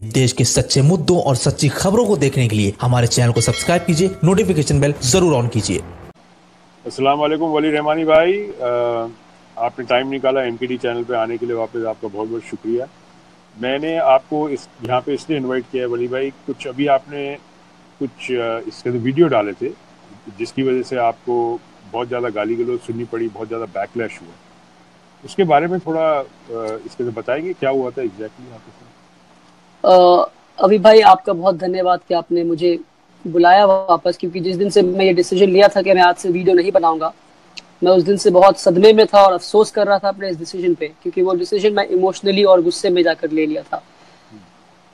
देश के सच्चे मुद्दों और सच्ची खबरों को देखने के लिए हमारे चैनल को सब्सक्राइब कीजिए, नोटिफिकेशन बेल जरूर ऑन कीजिए। अस्सलाम वालेकुम वली रहमानी भाई, आपने टाइम निकाला एमकेडी चैनल पे आने के लिए, वापस आपका बहुत बहुत शुक्रिया। मैंने आपको यहाँ पे इसलिए इनवाइट किया है वली भाई, कुछ अभी आपने कुछ इसके वीडियो डाले थे जिसकी वजह से आपको बहुत ज़्यादा गाली गलौज सुननी पड़ी, बहुत ज़्यादा बैकलैश हुआ। उसके बारे में थोड़ा इसके लिए बताएंगे क्या हुआ था एग्जैक्टली आपके साथ? अभी भाई आपका बहुत धन्यवाद कि आपने मुझे बुलाया वापस, क्योंकि जिस दिन से मैं ये डिसीजन लिया था कि मैं आज से वीडियो नहीं बनाऊंगा, मैं उस दिन से बहुत सदमे में था और अफसोस कर रहा था अपने इस डिसीजन पे, क्योंकि वो डिसीजन मैं इमोशनली और गुस्से में जाकर ले लिया था।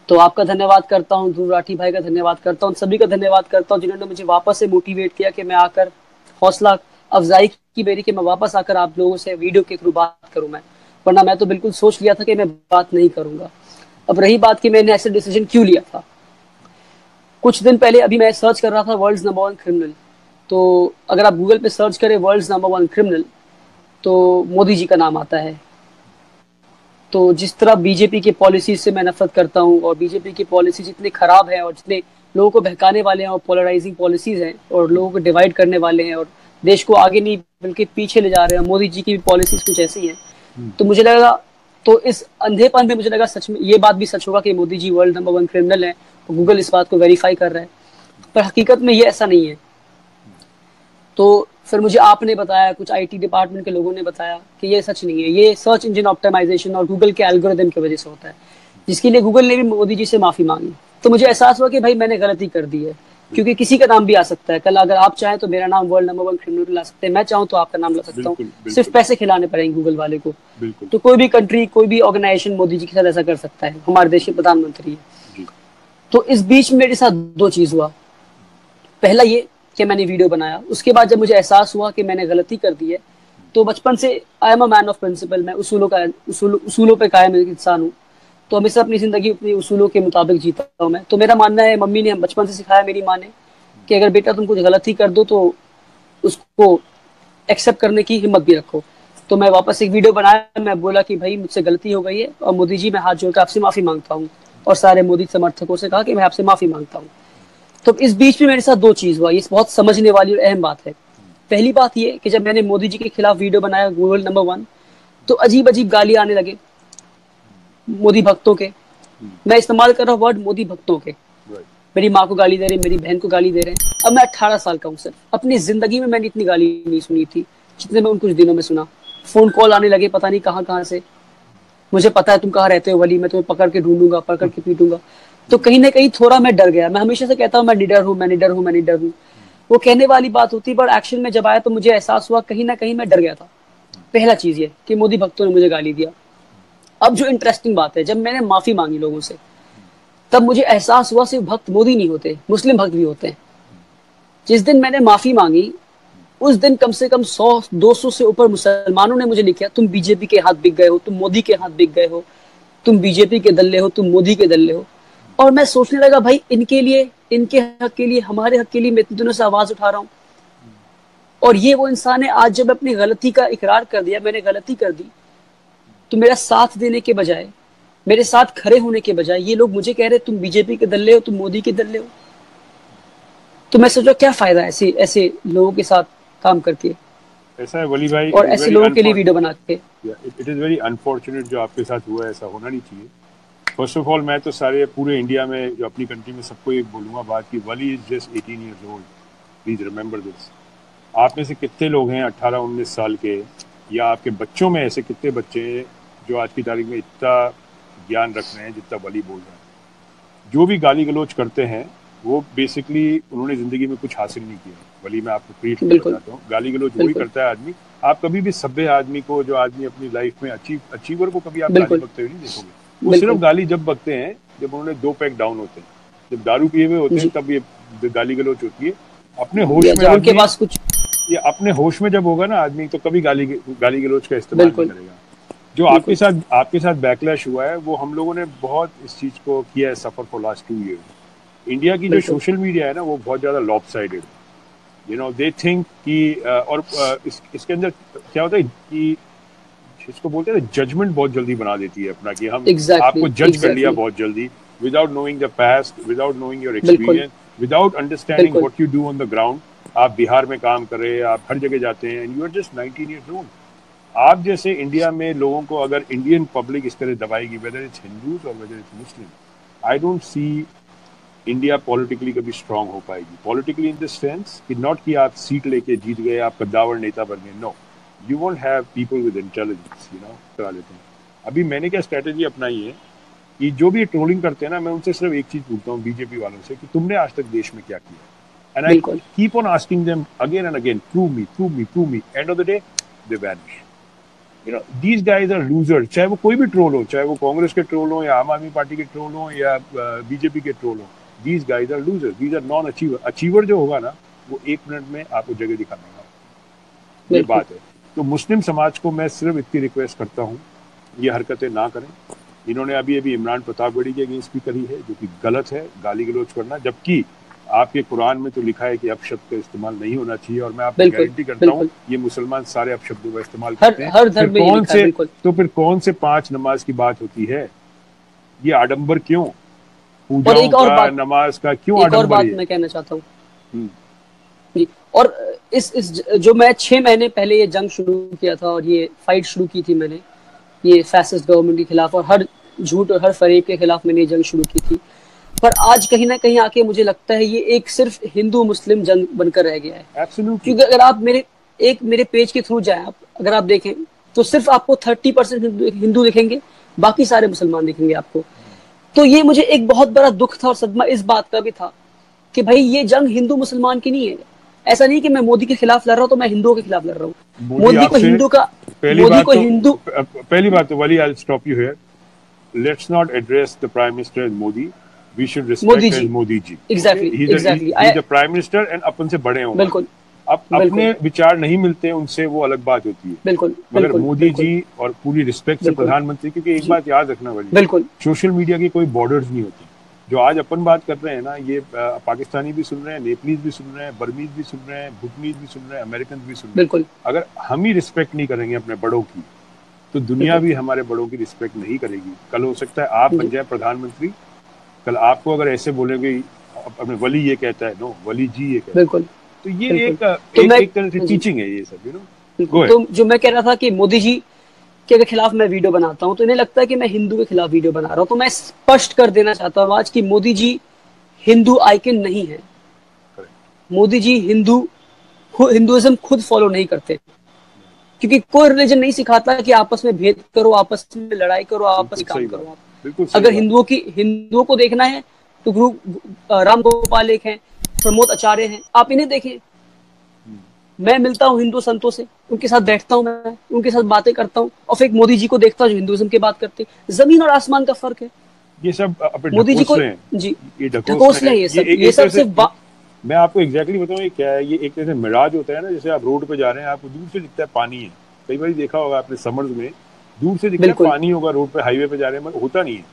तो आपका धन्यवाद करता हूँ, ध्रुव राठी भाई का धन्यवाद करता हूँ, सभी का धन्यवाद करता हूँ जिन्होंने मुझे वापस से मोटिवेट किया कि मैं आकर हौसला अफजाई की मेरी कि मैं वापस आकर आप लोगों से वीडियो के थ्रू बात करूँ। मैं वरना मैं तो बिल्कुल सोच लिया था कि मैं बात नहीं करूंगा। अब रही बात कि मैंने ऐसे डिसीजन क्यों लिया था, कुछ दिन पहले अभी मैं सर्च कर रहा था वर्ल्ड्स नंबर 1 क्रिमिनल। तो अगर आप गूगल पे सर्च करें वर्ल्ड्स नंबर 1 क्रिमिनल तो मोदी जी का नाम आता है। तो जिस तरह बीजेपी की पॉलिसीज से मैं नफरत करता हूँ और बीजेपी की पॉलिसीज इतनी खराब है और जितने लोगों को बहकाने वाले हैं और पोलराइजिंग पॉलिसीज हैं और लोगों को डिवाइड करने वाले हैं और देश को आगे नहीं बल्कि पीछे ले जा रहे हैं, मोदी जी की भी पॉलिसीज कुछ ऐसी हैं। तो मुझे लगा, तो इस अंधेपन में मुझे लगा सच में ये बात भी सच होगा कि Modi ji world number 1 criminal है, तो गूगल इस बात को वेरीफाई कर रहा है, पर हकीकत में ये ऐसा नहीं है। तो फिर मुझे आपने बताया, कुछ आईटी डिपार्टमेंट के लोगों ने बताया कि ये सच नहीं है, ये सर्च इंजन ऑप्टिमाइजेशन और गूगल के एल्गोरिदम की वजह से होता है, जिसके लिए गूगल ने भी मोदी जी से माफी मांगी। तो मुझे एहसास हुआ कि भाई मैंने गलती कर दी है, क्योंकि किसी का नाम भी आ सकता है कल। अगर आप चाहें तो मेरा नाम वर्ल्ड नंबर 1 क्रिमिनल ला सकते हैं, मैं चाहूँ तो आपका नाम ला सकता हूँ, सिर्फ पैसे खिलाने पड़ेंगे गूगल वाले को। तो कोई भी कंट्री, कोई भी ऑर्गेनाइजेशन मोदी जी के साथ ऐसा कर सकता है, हमारे देश के प्रधानमंत्री है। तो इस बीच मेरे साथ दो चीज हुआ। पहला ये कि मैंने वीडियो बनाया, उसके बाद जब मुझे एहसास हुआ कि मैंने गलती कर दी है, तो बचपन से I am a man of principle, मैं उसूलों पे कायम इंसान हूँ। तो हमेशा अपनी जिंदगी अपने उसूलों के मुताबिक जीता हूँ मैं। तो मेरा मानना है, मम्मी ने बचपन से सिखाया, मेरी माँ ने, कि अगर बेटा तुम कुछ गलती कर दो तो उसको एक्सेप्ट करने की हिम्मत भी रखो। तो मैं वापस एक वीडियो बनाया, मैं बोला कि भाई मुझसे गलती हो गई है और मोदी जी मैं हाथ जोड़कर आपसे माफी मांगता हूँ, और सारे मोदी समर्थकों से कहा कि मैं आपसे माफी मांगता हूँ। तो इस बीच में मेरे साथ दो चीज हुआ, ये बहुत समझने वाली और अहम बात है। पहली बात ये कि जब मैंने मोदी जी के खिलाफ वीडियो बनाया गूगल नंबर 1, तो अजीब अजीब गाली आने लगे मोदी भक्तों के। मैं इस्तेमाल कर रहा हूँ वर्ड मोदी भक्तों के। मेरी माँ को गाली दे रहे हैं, मेरी बहन को गाली दे रहे हैं। अब मैं 18 साल का हूँ सर, अपनी जिंदगी में मैंने इतनी गाली नहीं सुनी थी जितने मैं उन कुछ दिनों में सुना। फोन कॉल आने लगे पता नहीं कहाँ से, मुझे पता है तुम कहाँ रहते हो वली, मैं तुम्हें पकड़ के ढूंढूंगा, पकड़ के पीटूंगा। तो कहीं ना कहीं थोड़ा मैं डर गया। मैं हमेशा से कहता हूँ मैं निडर हूँ, मैं निडर हूँ, मैं निडर हूँ, वो कहने वाली बात होती, बट एक्शन में जब आया तो मुझे एहसास हुआ कहीं ना कहीं मैं डर गया था। पहला चीज ये कि मोदी भक्तों ने मुझे गाली दिया। अब जो इंटरेस्टिंग बात है, जब मैंने माफी मांगी लोगों से, तब मुझे एहसास हुआ सिर्फ भक्त मोदी नहीं होते, मुस्लिम भक्त भी होते हैं। जिस दिन मैंने माफी मांगी उस दिन कम से कम 100-200 से ऊपर मुसलमानों ने मुझे लिखा, तुम बीजेपी के हाथ बिक गए हो, तुम मोदी के हाथ बिक गए हो, तुम बीजेपी के दल्ले हो, तुम मोदी के दल्ले हो। और मैं सोचने लगा भाई इनके लिए, इनके हक के लिए, हमारे हक के लिए मैं इतने दिनों से आवाज उठा रहा हूँ, और ये वो इंसान है। आज जब अपनी गलती का इकरार कर दिया, मैंने गलती कर दी, तो मेरा साथ देने के बजाय, मेरे साथ खड़े होने के बजाय ये लोग मुझे कह रहे तुम बीजेपी के दल्ले हो, तुम मोदी के दल्ले हो। तो मैं सोचा क्या फायदा ऐसे ऐसे लोगों के साथ काम करके, ऐसा है वली भाई, और ऐसे लोगों के लिए वीडियो बना के। इट इज़ वेरी अनफॉर्चुनेट जो आपके साथ हुआ है, ऐसा होना नहीं चाहिए। फर्स्ट ऑफ ऑल मैं तो सारे पूरे इंडिया में, जो अपनी कंट्री में, सबको एक बोलूँगा बात की, Wali is just 18 years old, please remember this. आप में से कितने लोग हैं 18-19 साल के, या आपके बच्चों में ऐसे कितने बच्चे हैं जो आज की तारीख में इतना ज्ञान रख रहे हैं जितना वली बोल रहे हैं? जो भी गाली गलौज करते हैं वो बेसिकली उन्होंने ज़िंदगी में कुछ हासिल नहीं किया। वली मैं आपको क्रिएट बताता हूँ, गाली गलौज वही करता है आदमी। आप कभी भी सभ्य आदमी को, जो आदमी अपनी लाइफ में अचीवर को कभी आप गाली बकते हुए नहीं देखोगे। वो सिर्फ गाली जब बकते हैं जब उन्होंने 2 पैक डाउन होते हैं, जब दारू पिए हुए होते हैं, तब ये गाली गलौज होती है। अपने होश में उनके पास कुछ, ये अपने होश में जब होगा ना आदमी, तो कभी गाली गलौज का इस्तेमाल नहीं करेगा। जो आपके साथ बैकलैश हुआ है, वो हम लोगों ने बहुत इस चीज को किया है, सफर फॉर लास्ट 2 ईयर। इंडिया की जो सोशल मीडिया है ना, वो बहुत ज्यादा lopsided, you know, they think कि और इसके अंदर क्या होता है कि इसको बोलते हैं जजमेंट बहुत जल्दी बना देती है अपना, कि हम आपको जज कर लिया बहुत जल्दी, without knowing the past, without knowing your बिल्कुल experience, without understanding बिल्कुल what you do on the ground. आप बिहार में काम कर रहे हैं, आप हर जगह जाते हैं, and you are just 19 years old. आप जैसे इंडिया में लोगों को अगर इंडियन पब्लिक इस तरह दबाएगी, whether it's Hindus or whether it's Muslim, I don't see India politically कभी स्ट्रांग हो पाएगी. पॉलिटिकली इन द सेंस कि नॉट कि आप सीट लेके जीत गए, आप कद्दावर नेता बन गए. No, you won't have people with intelligence, you know, करा लेते हैं. अभी मैंने क्या स्ट्रेटेजी अपनाई है कि जो भी ट्रोलिंग करते हैं ना, मैं उनसे सिर्फ एक चीज पूछता हूँ बीजेपी वालों से कि तुमने आज तक देश में क्या किया. एंड आई बिल्कुल keep on asking them again and again, prove me, prove me, prove me. End of the day they vanish. You know, these guys are losers. चाहे वो कोई भी ट्रोल हो, चाहे वो कांग्रेस के ट्रोल हो या आम आदमी पार्टी के ट्रोल हो या बीजेपी के ट्रोल हो, these guys are losers, these are non achiever. achiever जो होगा ना, वो 1 मिनट में आपको जगह दिखा देगा. ये बिल्कुल बात है. तो मुस्लिम समाज को मैं सिर्फ इतनी रिक्वेस्ट करता हूँ, ये हरकतें ना करें. इन्होंने अभी अभी इमरान प्रतापगढ़ी के अगेंस्ट भी करी है, जो कि गलत है, गाली गलौज करना. जबकि आपके कुरान में तो लिखा है कि अपशब्द का इस्तेमाल नहीं होना चाहिए, और मैं आपको बिल्कुल गारंटी करता हूँ बिल्कुल ये मुसलमान सारे अपशब्दों का इस्तेमाल हर करते हैं. हर फिर धर्म में ये कौन लिखा है. से, बिल्कुल तो फिर कौन से 5 नमाज की बात होती है? ये आडंबर क्यों? और पूजाओं एक और का, बात, नमाज का क्यों एक और आडंबर बात है? मैं कहना चाहता हूँ हम्म, जी. और इस जो मैं 6 महीने पहले ये जंग शुरू किया था और ये फाइट शुरू की थी मैंने, ये फैसिस्ट गवर्नमेंट के खिलाफ और हर झूठ और हर फरेब के खिलाफ मैंने ये जंग शुरू की थी. पर आज कहीं ना कहीं आके मुझे लगता है ये एक सिर्फ हिंदू मुस्लिम जंग बनकर रह गया है. एब्सोल्युटली. क्योंकि अगर आप मेरे पेज के थ्रू जाए, आप अगर आप देखें तो सिर्फ आपको 30% हिंदू दिखेंगे, बाकी सारे मुसलमान दिखेंगे आपको. तो ये मुझे एक बहुत बड़ा दुख था और सदमा इस बात का भी था कि भाई ये जंग हिंदू मुसलमान की नहीं है. ऐसा नहीं कि मैं मोदी के खिलाफ लड़ रहा हूँ तो मैं हिंदुओं के खिलाफ लड़ रहा हूँ. मोदी को हिंदू का, पहली बात तो Wali, I stop you here. Let's not address the prime minister as Modi. We should respect as Modi ji. Exactly he is the prime minister and अपन से बड़े होंगे. बिल्कुल. अब अपने विचार नहीं मिलते उनसे, वो अलग बात होती है. बिल्कुल मगर मोदी जी और पूरी रिस्पेक्ट से प्रधानमंत्री, क्योंकि एक बात याद रखना वाली, बिल्कुल सोशल मीडिया की कोई बॉर्डर्स नहीं होती. जो आज अपन बात कर रहे हैं ना, ये पाकिस्तानी भी सुन रहे हैं, नेपालीज भी सुन रहे हैं, बर्मीज भी सुन रहे हैं, भूटनीज भी सुन रहे हैं, अमेरिकन भी सुन रहे हैं. बिल्कुल. अगर हम ही रिस्पेक्ट नहीं करेंगे अपने बड़ों की, तो दुनिया भी हमारे बड़ों की रिस्पेक्ट नहीं करेगी. कल हो सकता है आप बन जाए प्रधानमंत्री, कल आपको अगर ऐसे बोलेंगे अपने वली ये कहता है, नो वली जी ये कहता है. बिल्कुल. तो ये बिल्कुल. एक तरह से टीचिंग है ये सब, यू नो. तो जो मैं कह रहा था कि मोदी जी के खिलाफ मैं वीडियो बनाता हूं तो इन्हें लगता है कि मैं हिंदू के खिलाफ वीडियो बना रहा हूं. तो मैं स्पष्ट कर देना चाहता हूं आज कि मोदी जी हिंदू आइकन नहीं है. मोदी जी हिंदुइज्म खुद फॉलो नहीं करते, क्योंकि कोई रिलीजन नहीं सिखाता कि आपस में भेद करो, आपस में लड़ाई करो, आपस में काम करो. आप अगर हिंदुओं को देखना है तो गुरु राम गोपाल एक हैं, प्रमोद आचार्य हैं, आप इन्हें देखें. मैं मिलता हूँ हिंदू संतों से, उनके साथ बैठता हूँ, मैं उनके साथ बातें करता हूँ, और फिर मोदी जी को देखता हूँ जो हिंदुइज्म की बात करते हैं. जमीन और आसमान का फर्क है. ये सब मोदी जी को जी ढकोस ले, ये सब सिर्फ मैं आपको एग्जैक्टली बताऊं ये क्या है. ये एक तरह से मिराज होता है ना, जैसे आप रोड पे जा रहे हैं, आपको दूर से दिखता है पानी है. कई बार देखा होगा आपने समर्स में, दूर से दिखता है पानी होगा रोड पे, हाईवे पे जा रहे हैं, मगर होता नहीं है.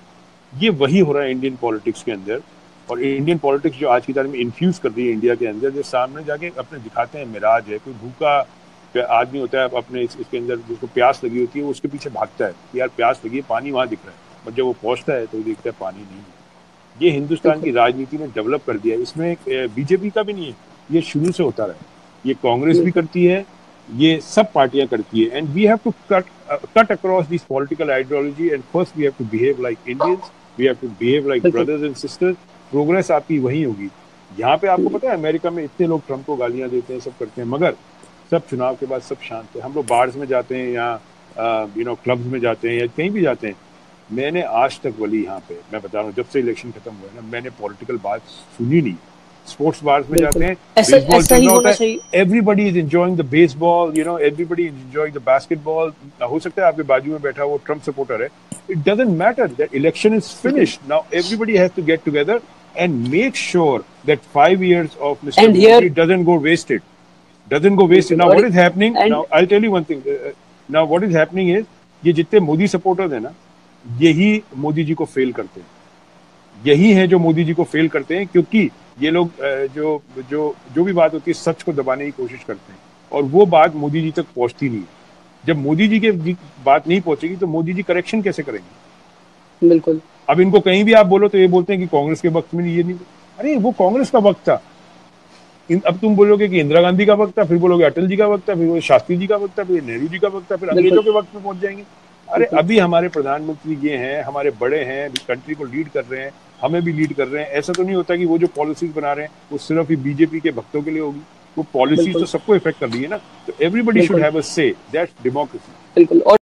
ये वही हो रहा है इंडियन पॉलिटिक्स के अंदर. और इंडियन पॉलिटिक्स जो आज की तारीख में इन्फ्यूज कर रही है इंडिया के अंदर, जो सामने जाके अपने दिखाते हैं मिराज है. कोई भूखा आदमी होता है अपने इसके अंदर, जिसको प्यास लगी होती है, वो उसके पीछे भागता है कि यार प्यास लगी है, पानी वहां दिख रहा है. और जब वो पहुंचता है तो वो देखता है पानी नहीं है. ये हिंदुस्तान की राजनीति ने डेवलप कर दिया है. इसमें बीजेपी का भी नहीं है, ये शुरू से होता रहा है. ये कांग्रेस भी करती है, ये सब पार्टियां करती है. And we have to cut across this political ideology. And first we have to behave like Indians, we have to behave like brothers and sisters. Progress आपकी वही होगी. यहाँ पे आपको पता है अमेरिका में इतने लोग ट्रम्प को गालियां देते हैं, सब करते हैं, मगर सब चुनाव के बाद सब शांत है. हम लोग बार्स में जाते हैं या क्लब्स में जाते हैं या कहीं भी जाते हैं. मैंने आज तक वली यहाँ पे, मैं बता रहा हूँ, जब से इलेक्शन खत्म हुआ है ना, मैंने पॉलिटिकल बात सुनी नहीं. स्पोर्ट्स बार्स में जाते हैं, बेसबॉल चल रहा होता है, everybody is enjoying the baseball, you know, everybody is enjoying the basketball. हो सकता है आपके बाजू में बैठा वो ट्रम्प सपोर्टर है. It doesn't matter, that election is finished. Now everybody has to get together and make sure that 5 years of Mr. Modi doesn't go wasted. Now what is happening? Now I'll tell you one thing. Now what is happening is, ये जितने Modi supporters हैं ना, यही मोदी जी को fail करते हैं. यही है जो मोदी जी को फेल करते हैं, क्योंकि ये लोग जो भी बात होती है सच को दबाने की कोशिश करते हैं, और वो बात मोदी जी तक पहुंचती नहीं है. जब मोदी जी की बात नहीं पहुंचेगी तो मोदी जी करेक्शन कैसे करेंगे? बिल्कुल. अब इनको कहीं भी आप बोलो तो ये बोलते हैं कि कांग्रेस के वक्त में ये नहीं, अरे वो कांग्रेस का वक्त था। अब तुम बोलोगे कि इंदिरा गांधी का वक्त था, फिर बोलोगे अटल जी का वक्त था, फिर वो शास्त्री जी का वक्त था, फिर नेहरू जी का वक्त था, फिर अंग्रेजों के वक्त में पहुंच जाएंगे। अरे अभी हमारे प्रधानमंत्री ये हैं, हमारे बड़े हैं, कंट्री को लीड कर रहे हैं, हमें भी लीड कर रहे हैं। ऐसा तो नहीं होता कि वो जो पॉलिसीज बना रहे हैं वो सिर्फ ही बीजेपी के भक्तों के लिए होगी, वो पॉलिसीज तो सबको इफेक्ट कर रही है ना। तो एवरीबडी शुड हैव अ से, दैट्स डेमोक्रेसी। बिल्कुल। और